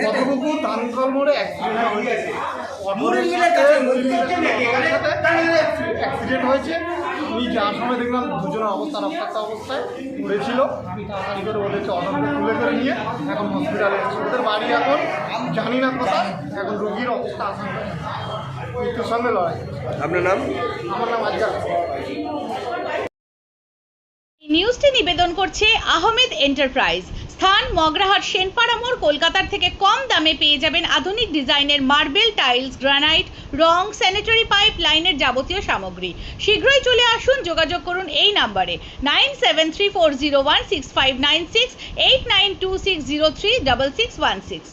পদ্মপুকুর ধানকল মোড়ে অ্যাক্সিডেন্ট হয়েছে। আমি যাওয়ার সময় দেখলাম দুজনের অবস্থা রক্তাক্ত অবস্থায় পড়েছিল। আমি তাড়াতাড়ি করে ওদেরকে অটোতে তুলে করে নিয়ে এখন হসপিটালে এসেছি। ওদের বাড়ি এখন জানি না কোথায়। এখন রোগীর অবস্থা আশঙ্কা মৃত্যুর সঙ্গে লড়াই। আপনার নাম? আমার নাম আজকাল। নিউজটি নিবেদন করছে আহমেদ এন্টারপ্রাইজ। স্থান মগরাহাট সেনপাড়া মোড়। কলকাতার থেকে কম দামে পেয়ে যাবেন আধুনিক ডিজাইনের মার্বেল, টাইলস, গ্রানাইট, রং, স্যানিটারি পাইপ লাইনের যাবতীয় সামগ্রী। শীঘ্রই চলে আসুন। যোগাযোগ করুন এই নাম্বারে 9734016596, 8926036616।